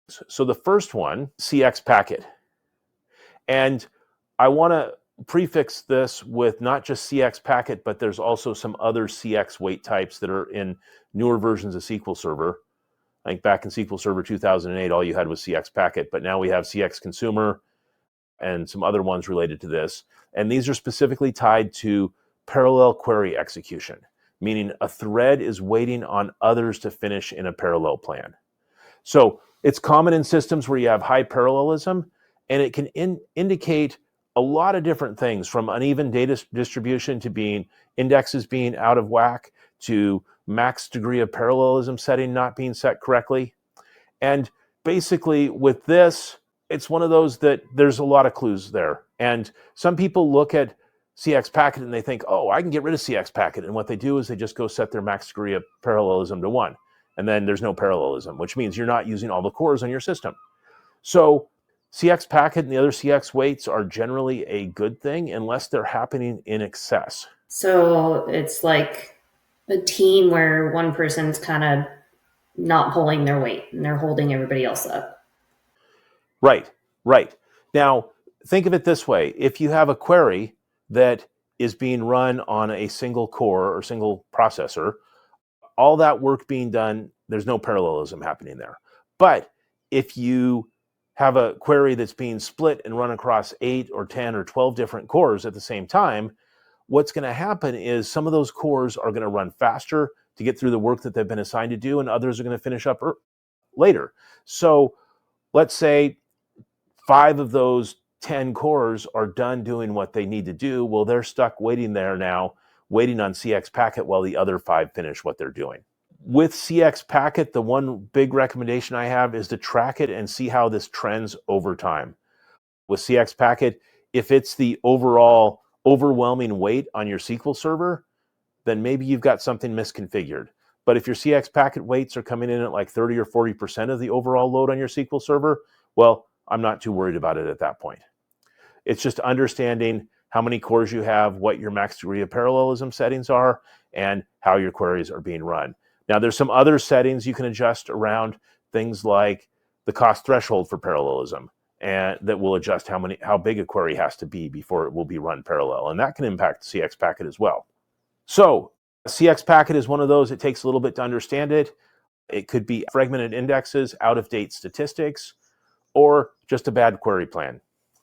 So the first one, CXPACKET. And I want to prefix this with not just CXPACKET, but there's also some other CX weight types that are in newer versions of SQL Server. I think back in SQL Server 2008, all you had was CXPACKET, but now we have CX Consumer and some other ones related to this. And these are specifically tied to parallel query execution, meaning a thread is waiting on others to finish in a parallel plan. So it's common in systems where you have high parallelism, and it can indicate a lot of different things, from uneven data distribution to being indexes being out of whack to max degree of parallelism setting not being set correctly. And basically with this, it's one of those that there's a lot of clues there. And some people look at CXPACKET and they think, oh, I can get rid of CXPACKET. And what they do is they just go set their max degree of parallelism to 1. And then there's no parallelism, which means you're not using all the cores on your system. So CXPACKET and the other CX weights are generally a good thing unless they're happening in excess. So it's like a team where one person's kind of not pulling their weight and they're holding everybody else up. Right. Now, think of it this way. If you have a query that is being run on a single core or single processor, all that work being done, there's no parallelism happening there. But if you have a query that's being split and run across 8 or 10 or 12 different cores at the same time, what's going to happen is some of those cores are going to run faster to get through the work that they've been assigned to do, and others are going to finish up later. So let's say 5 of those 10 cores are done doing what they need to do. Well, they're stuck waiting there now, waiting on CXPACKET while the other 5 finish what they're doing. With CXPACKET, the one big recommendation I have is to track it and see how this trends over time. With CXPACKET, if it's the overall overwhelming weight on your SQL server, then maybe you've got something misconfigured. But if your CXPACKET weights are coming in at like 30 or 40% of the overall load on your SQL server, well, I'm not too worried about it at that point. It's just understanding how many cores you have, what your max degree of parallelism settings are, and how your queries are being run. Now, there's some other settings you can adjust around things like the cost threshold for parallelism, and that will adjust how big a query has to be before it will be run parallel, and that can impact CXPACKET as well. So CXPACKET is one of those. It takes a little bit to understand it. It could be fragmented indexes, out-of-date statistics, or just a bad query plan.